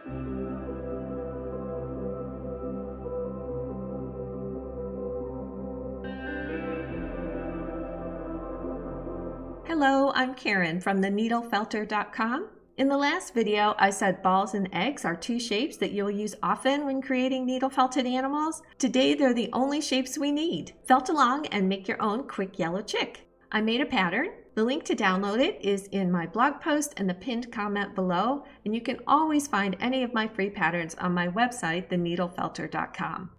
Hello, I'm Karen from theneedlefelter.com. In the last video, I said balls and eggs are two shapes that you'll use often when creating needle felted animals. Today, they're the only shapes we need. Felt along and make your own quick yellow chick. I made a pattern. The link to download it is in my blog post and the pinned comment below, and you can always find any of my free patterns on my website, theneedlefelter.com.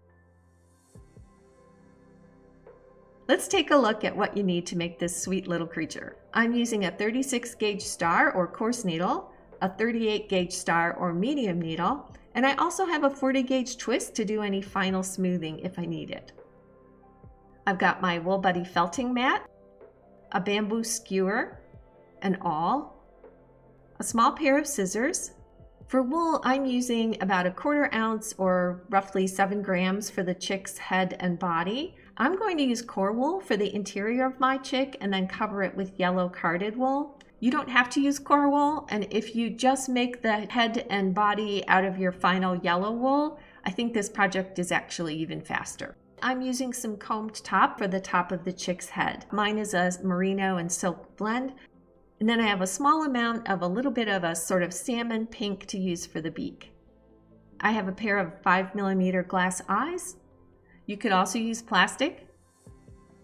Let's take a look at what you need to make this sweet little creature. I'm using a 36 gauge star or coarse needle, a 38 gauge star or medium needle, and I also have a 40 gauge twist to do any final smoothing if I need it. I've got my Wool Buddy felting mat, a bamboo skewer, an awl, a small pair of scissors. For wool, I'm using about 1/4 ounce or roughly 7 grams for the chick's head and body. I'm going to use core wool for the interior of my chick and then cover it with yellow carded wool. You don't have to use core wool, and if you just make the head and body out of your final yellow wool, I think this project is actually even faster. I'm using some combed top for the top of the chick's head. Mine is a merino and silk blend. And then I have a small amount of a little bit of a sort of salmon pink to use for the beak. I have a pair of 5mm glass eyes. You could also use plastic.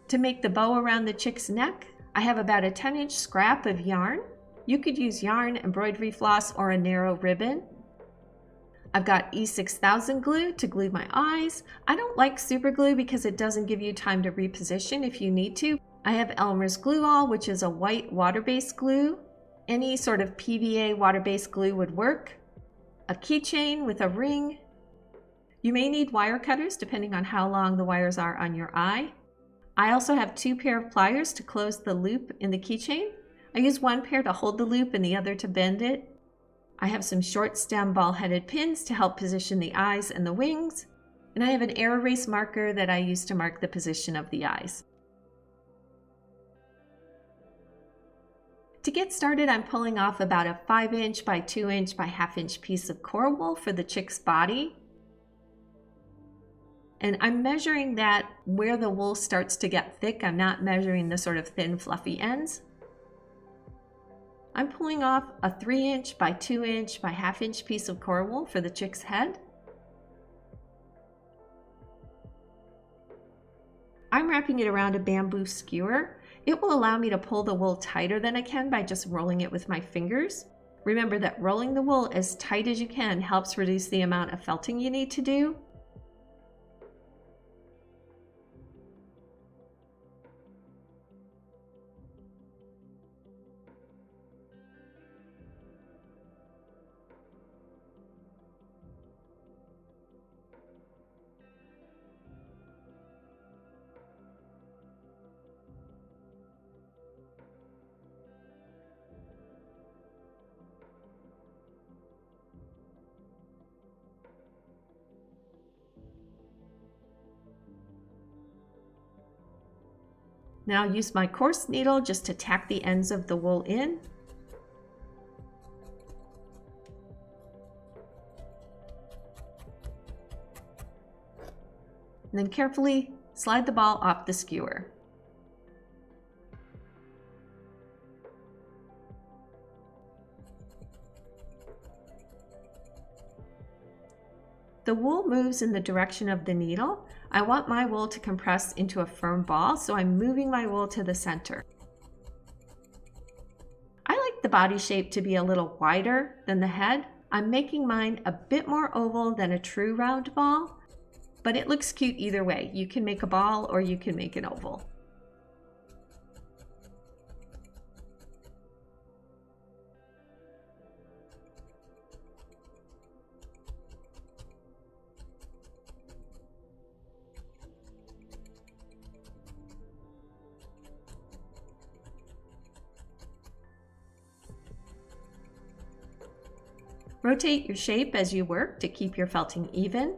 To make the bow around the chick's neck, I have about a 10-inch scrap of yarn. You could use yarn, embroidery floss, or a narrow ribbon. I've got E6000 glue to glue my eyes. I don't like super glue because it doesn't give you time to reposition if you need to. I have Elmer's Glue All, which is a white water-based glue. Any sort of PVA water-based glue would work. A keychain with a ring. You may need wire cutters depending on how long the wires are on your eye. I also have 2 pair of pliers to close the loop in the keychain. I use one pair to hold the loop and the other to bend it. I have some short stem ball-headed pins to help position the eyes and the wings. And I have an air erase marker that I use to mark the position of the eyes. To get started, I'm pulling off about a 5-inch by 2-inch by 1/2-inch piece of core wool for the chick's body. And I'm measuring that where the wool starts to get thick. I'm not measuring the sort of thin, fluffy ends. I'm pulling off a 3-inch by 2-inch by 1/2-inch piece of core wool for the chick's head. I'm wrapping it around a bamboo skewer. It will allow me to pull the wool tighter than I can by just rolling it with my fingers. Remember that rolling the wool as tight as you can helps reduce the amount of felting you need to do. Now I'll use my coarse needle just to tack the ends of the wool in. And then carefully slide the ball off the skewer. The wool moves in the direction of the needle. I want my wool to compress into a firm ball, so I'm moving my wool to the center. I like the body shape to be a little wider than the head. I'm making mine a bit more oval than a true round ball, but it looks cute either way. You can make a ball or you can make an oval. Rotate your shape as you work to keep your felting even.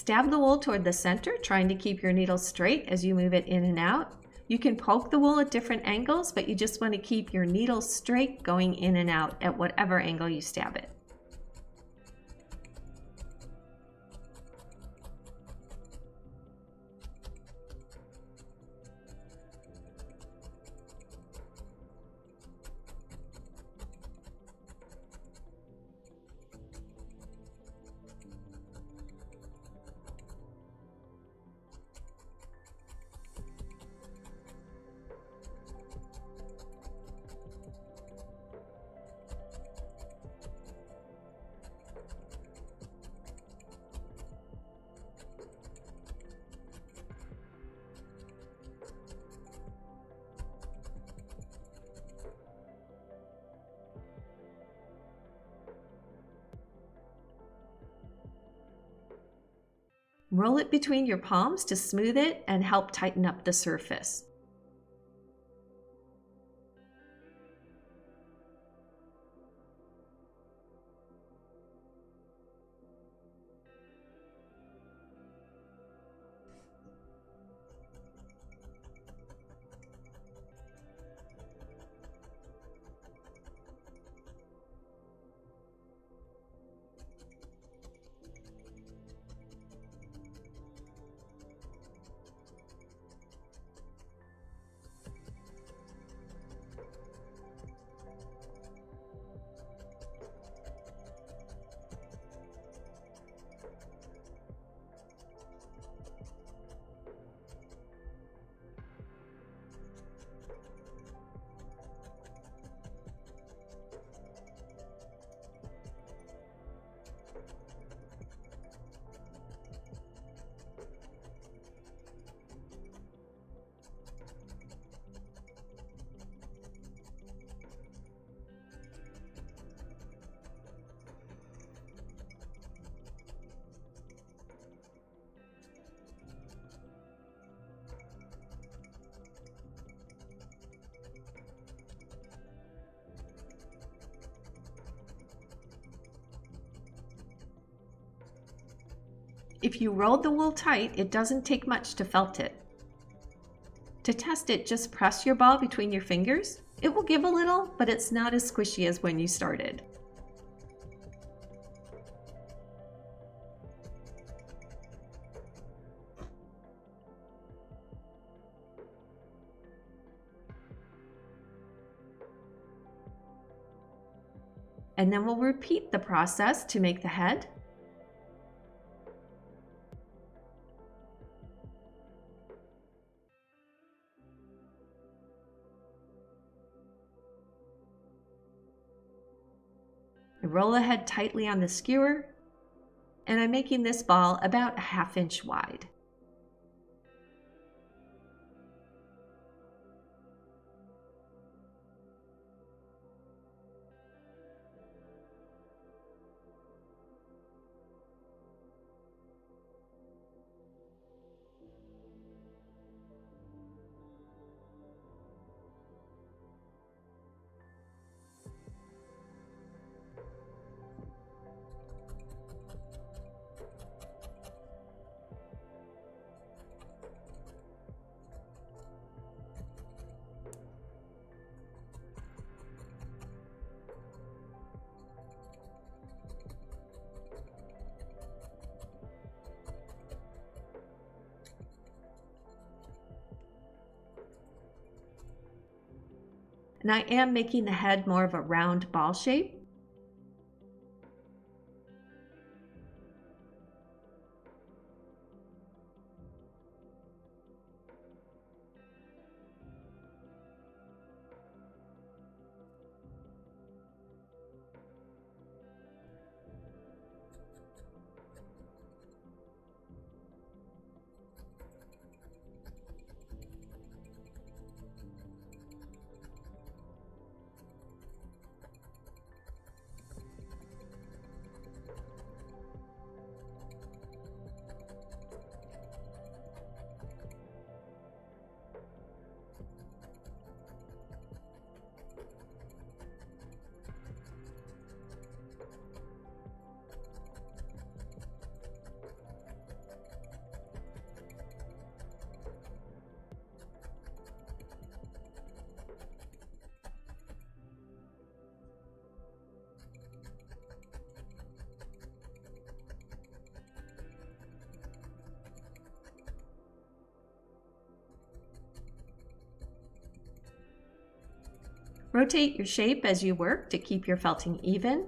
Stab the wool toward the center, trying to keep your needle straight as you move it in and out. You can poke the wool at different angles, but you just want to keep your needle straight going in and out at whatever angle you stab it. Roll it between your palms to smooth it and help tighten up the surface. If you rolled the wool tight, it doesn't take much to felt it. To test it, just press your ball between your fingers. It will give a little, but it's not as squishy as when you started. And then we'll repeat the process to make the head. I roll the head tightly on the skewer, and I'm making this ball about a ½ inch wide. And I am making the head more of a round ball shape. Rotate your shape as you work to keep your felting even.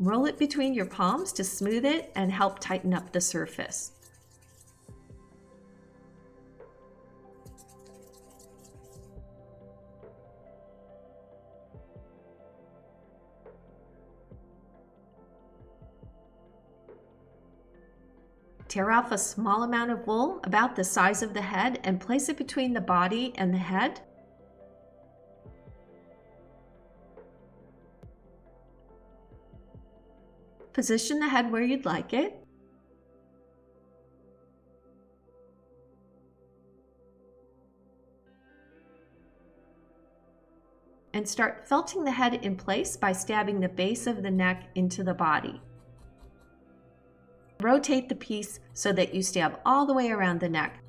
Roll it between your palms to smooth it and help tighten up the surface. Tear off a small amount of wool about the size of the head and place it between the body and the head. Position the head where you'd like it. And start felting the head in place by stabbing the base of the neck into the body. Rotate the piece so that you stab all the way around the neck.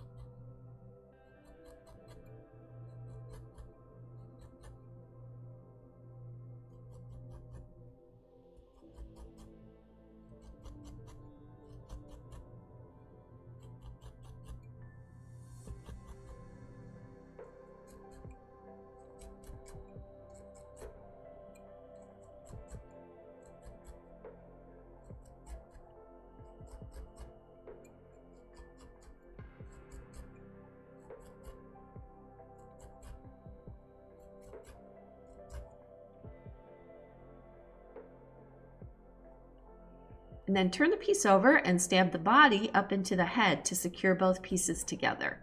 And then turn the piece over and stab the body up into the head to secure both pieces together.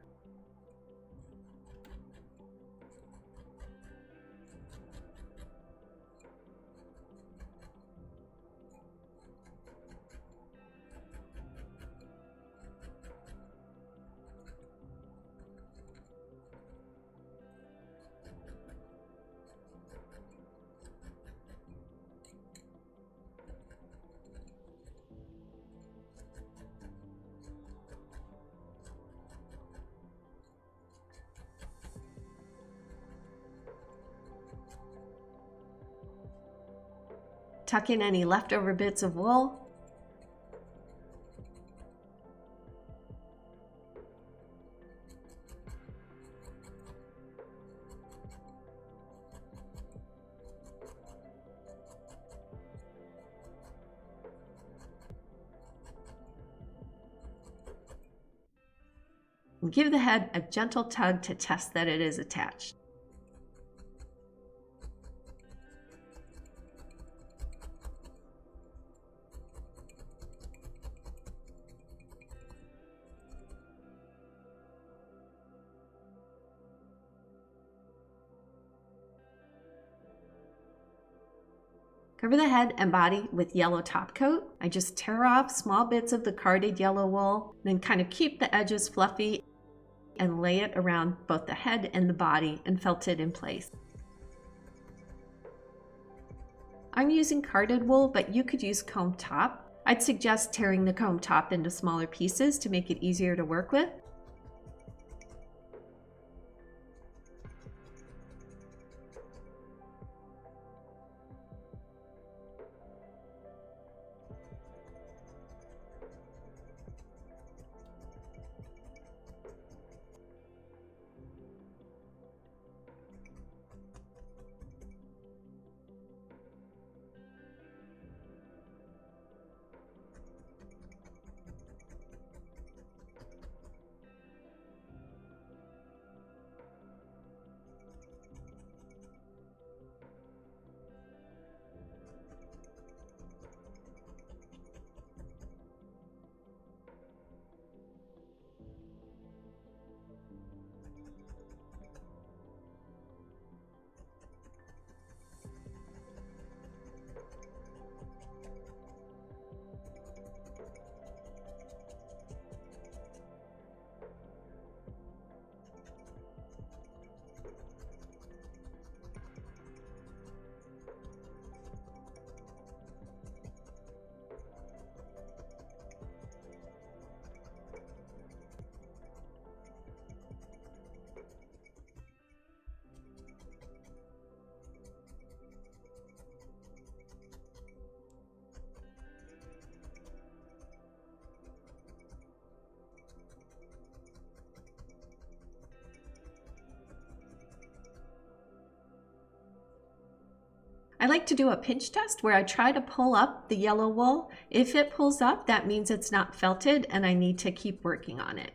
Tuck in any leftover bits of wool. And give the head a gentle tug to test that it is attached. Cover the head and body with yellow top coat. I just tear off small bits of the carded yellow wool, then kind of keep the edges fluffy and lay it around both the head and the body and felt it in place. I'm using carded wool, but you could use comb top. I'd suggest tearing the comb top into smaller pieces to make it easier to work with. I like to do a pinch test where I try to pull up the yellow wool. If it pulls up, that means it's not felted and I need to keep working on it.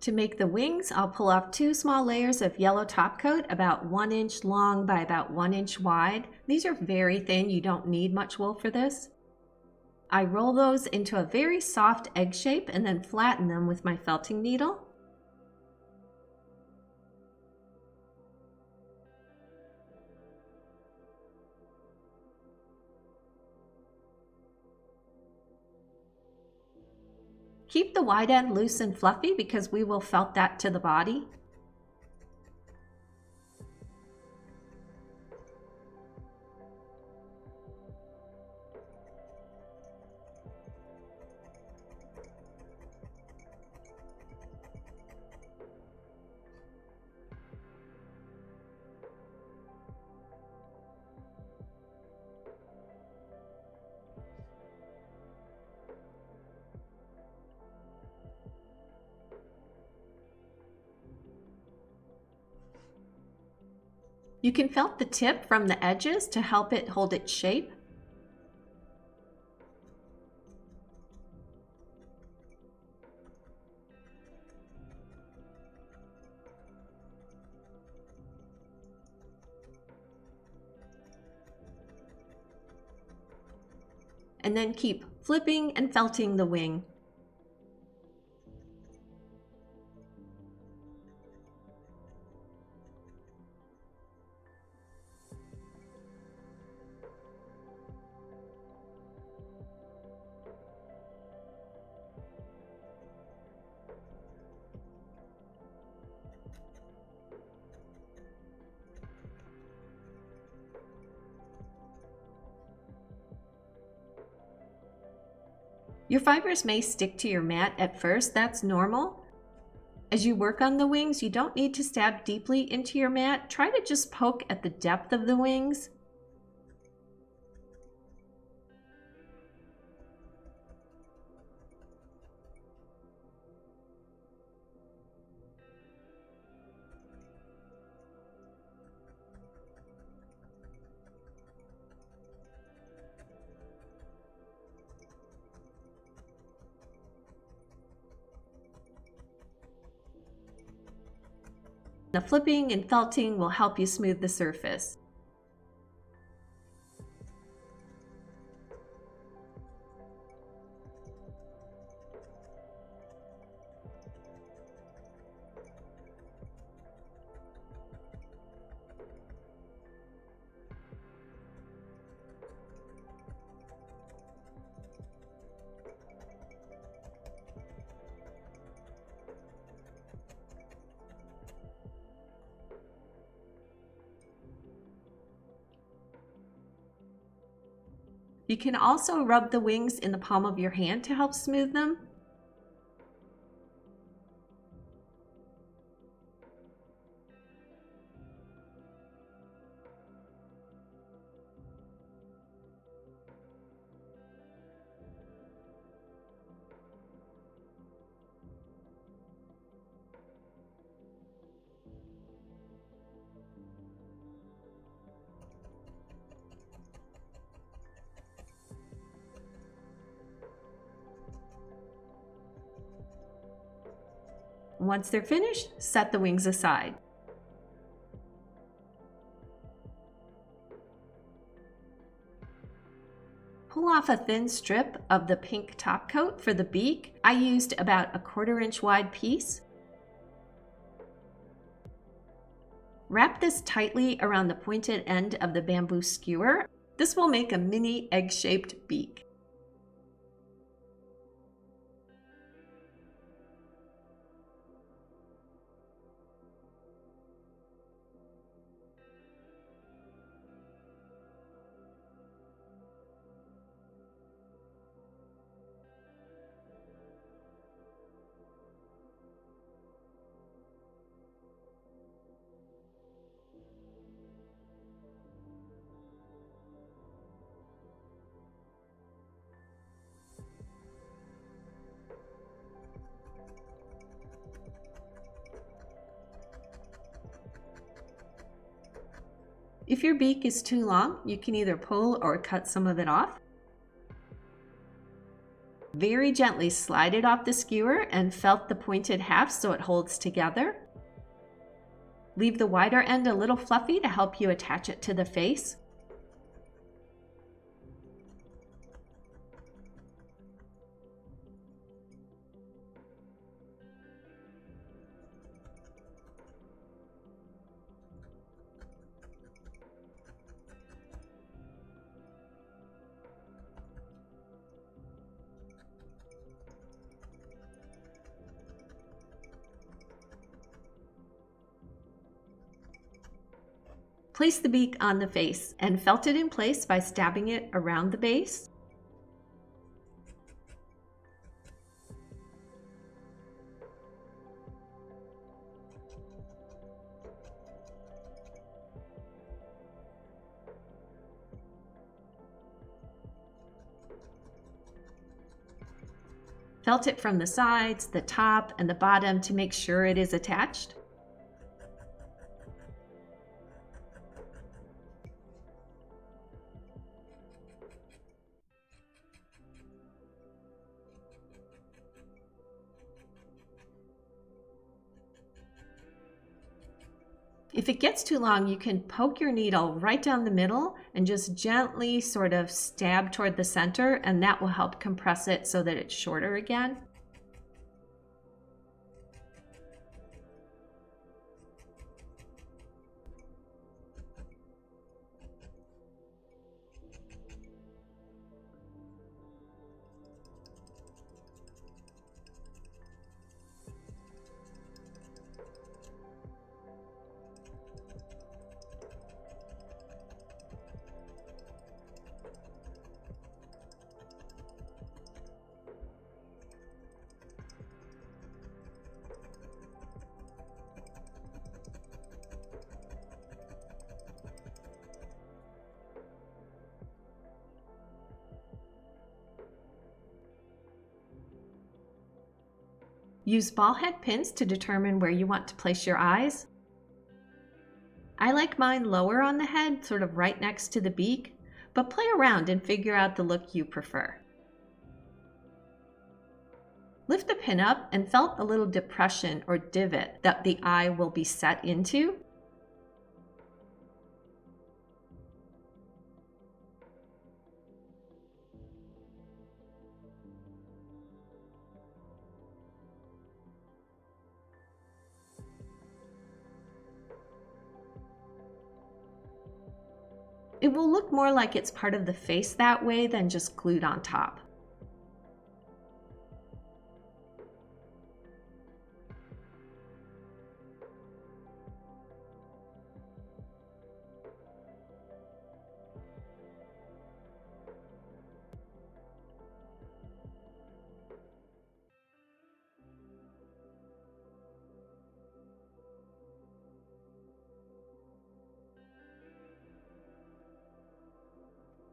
To make the wings, I'll pull off 2 small layers of yellow top coat, about 1 inch long by about 1 inch wide. These are very thin, you don't need much wool for this. I roll those into a very soft egg shape and then flatten them with my felting needle. Keep the wide end loose and fluffy because we will felt that to the body. You can felt the tip from the edges to help it hold its shape. And then keep flipping and felting the wing. Your fibers may stick to your mat at first, that's normal. As you work on the wings, you don't need to stab deeply into your mat. Try to just poke at the depth of the wings. The flipping and felting will help you smooth the surface. You can also rub the wings in the palm of your hand to help smooth them. Once they're finished, set the wings aside. Pull off a thin strip of the pink top coat for the beak. I used about a 1/4 inch wide piece. Wrap this tightly around the pointed end of the bamboo skewer. This will make a mini egg-shaped beak. If your beak is too long, you can either pull or cut some of it off. Very gently slide it off the skewer and felt the pointed half so it holds together. Leave the wider end a little fluffy to help you attach it to the face. Place the beak on the face and felt it in place by stabbing it around the base. Felt it from the sides, the top, and the bottom to make sure it is attached. If it gets too long, you can poke your needle right down the middle and just gently sort of stab toward the center, and that will help compress it so that it's shorter again. Use ball head pins to determine where you want to place your eyes. I like mine lower on the head, sort of right next to the beak, but play around and figure out the look you prefer. Lift the pin up and felt a little depression or divot that the eye will be set into. It will look more like it's part of the face that way than just glued on top.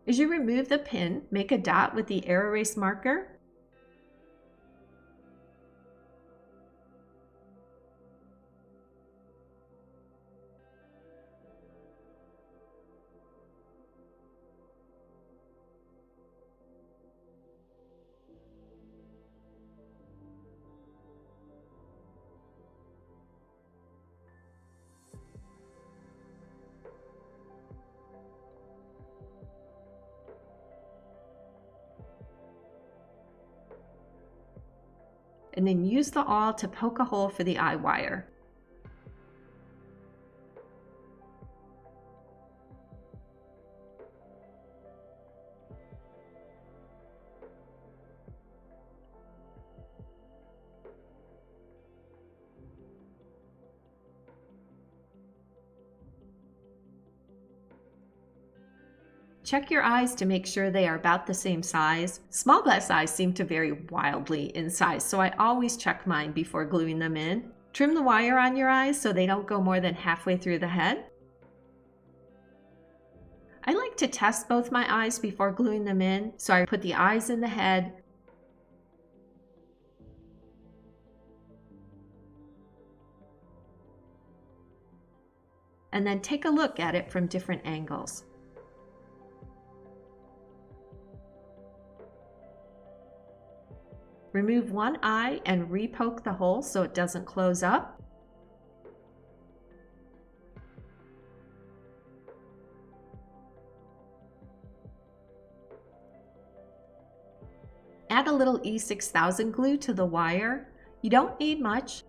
As you remove the pin, make a dot with the air erase marker. And then use the awl to poke a hole for the eye wire. Check your eyes to make sure they are about the same size. Small glass eyes seem to vary wildly in size, so I always check mine before gluing them in. Trim the wire on your eyes so they don't go more than halfway through the head. I like to test both my eyes before gluing them in, so I put the eyes in the head, and then take a look at it from different angles. Remove one eye and re-poke the hole so it doesn't close up. Add a little E6000 glue to the wire. You don't need much.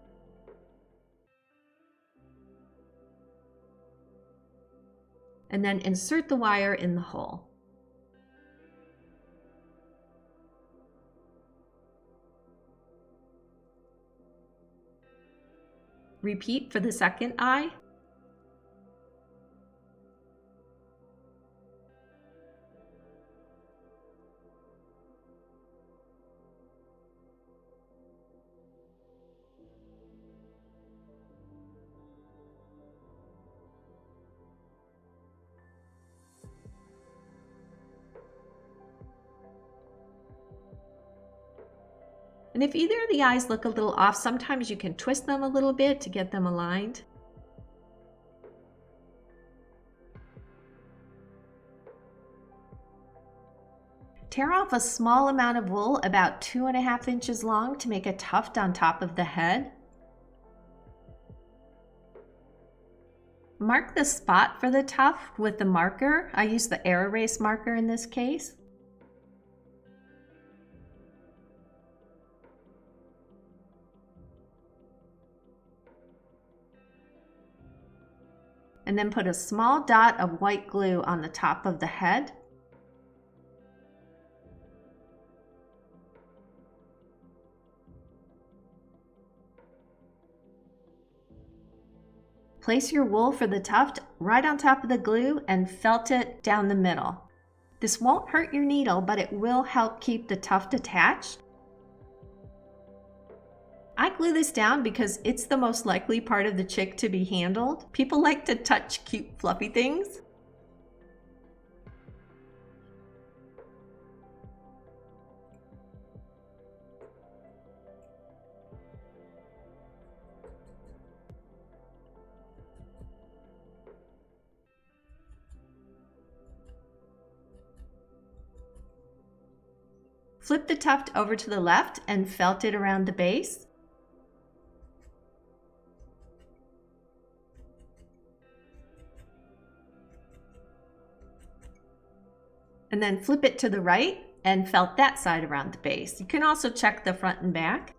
And then insert the wire in the hole. Repeat for the second eye. And if either of the eyes look a little off, sometimes you can twist them a little bit to get them aligned. Tear off a small amount of wool, about 2.5 inches long, to make a tuft on top of the head. Mark the spot for the tuft with the marker. I use the air erase marker in this case. And then put a small dot of white glue on the top of the head. Place your wool for the tuft right on top of the glue and felt it down the middle. This won't hurt your needle, but it will help keep the tuft attached. I glue this down because it's the most likely part of the chick to be handled. People like to touch cute fluffy things. Flip the tuft over to the left and felt it around the base. And then flip it to the right and felt that side around the base. You can also check the front and back.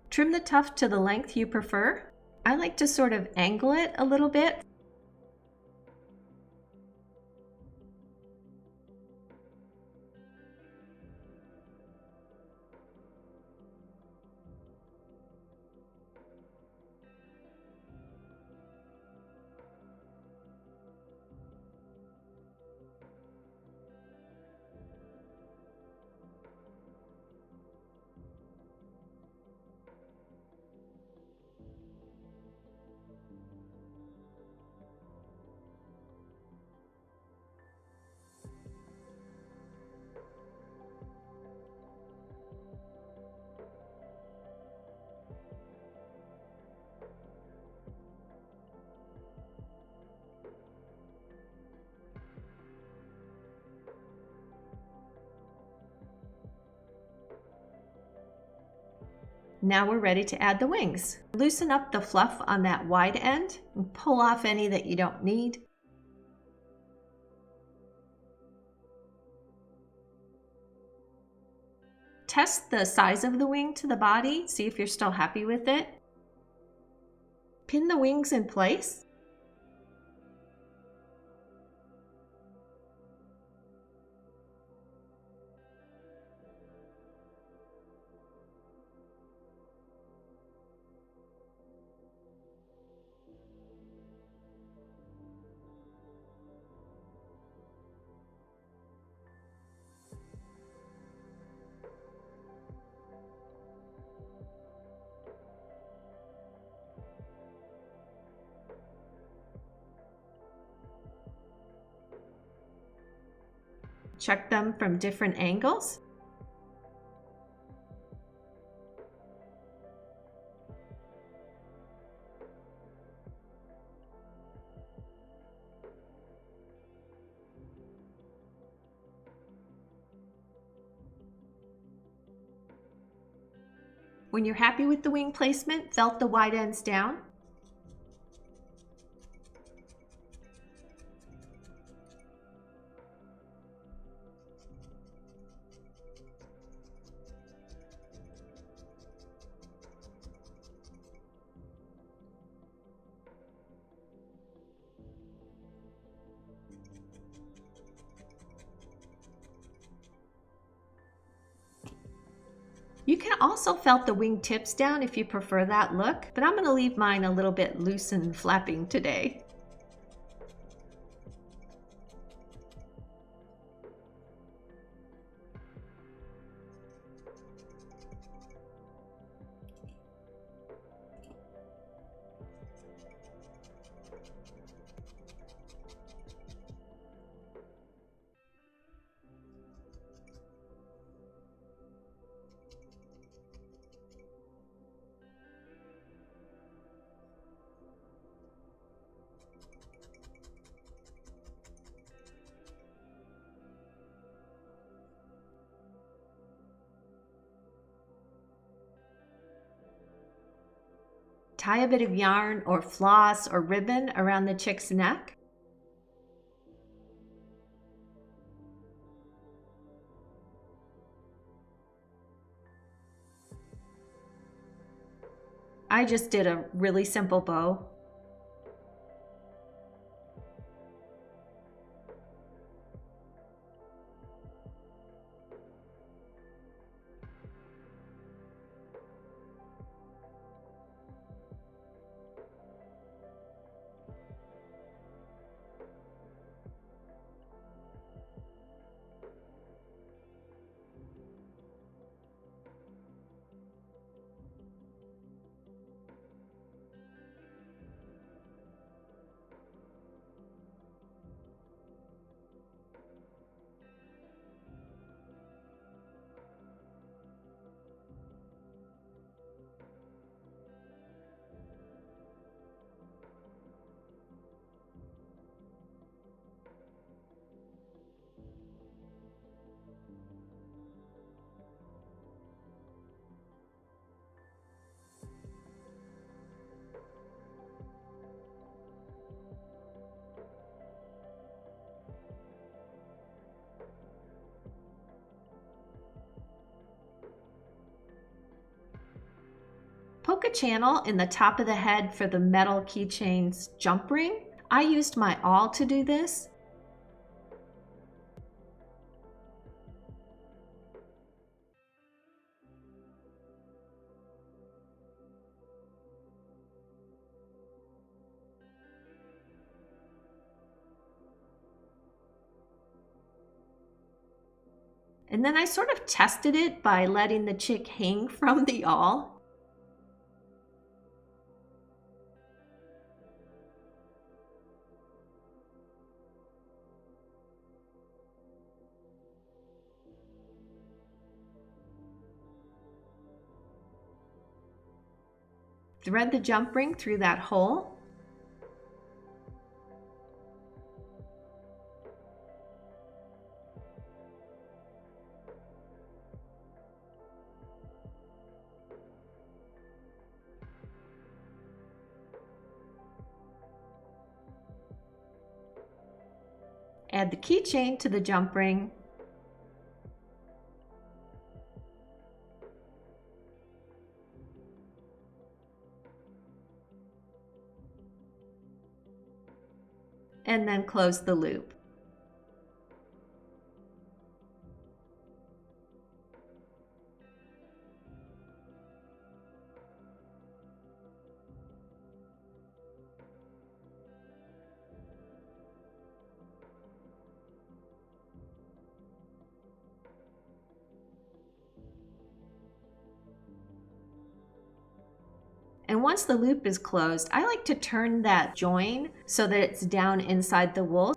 Trim the tuft to the length you prefer. I like to sort of angle it a little bit. Now we're ready to add the wings. Loosen up the fluff on that wide end and pull off any that you don't need. Test the size of the wing to the body, see if you're still happy with it. Pin the wings in place. Check them from different angles. When you're happy with the wing placement, felt the wide ends down. You can also felt the wing tips down if you prefer that look, but I'm going to leave mine a little bit loose and flapping today. Tie a bit of yarn or floss or ribbon around the chick's neck. I just did a really simple bow. Poke a channel in the top of the head for the metal keychain's jump ring. I used my awl to do this. And then I sort of tested it by letting the chick hang from the awl. Thread the jump ring through that hole. Add the keychain to the jump ring. And then close the loop. And once the loop is closed, I like to turn that join so that it's down inside the wool.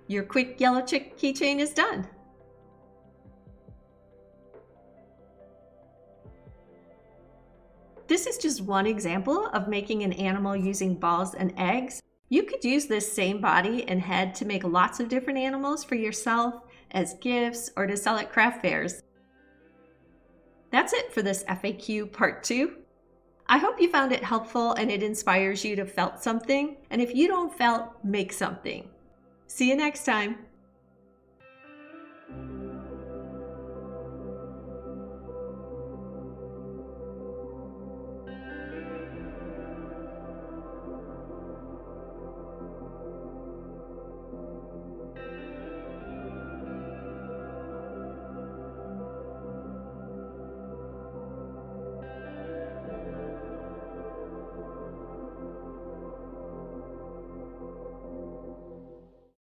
Your quick yellow chick keychain is done. This is just one example of making an animal using balls and eggs. You could use this same body and head to make lots of different animals for yourself, as gifts, or to sell at craft fairs. That's it for this FAQ Part 2. I hope you found it helpful and it inspires you to felt something. And if you don't felt, make something. See you next time.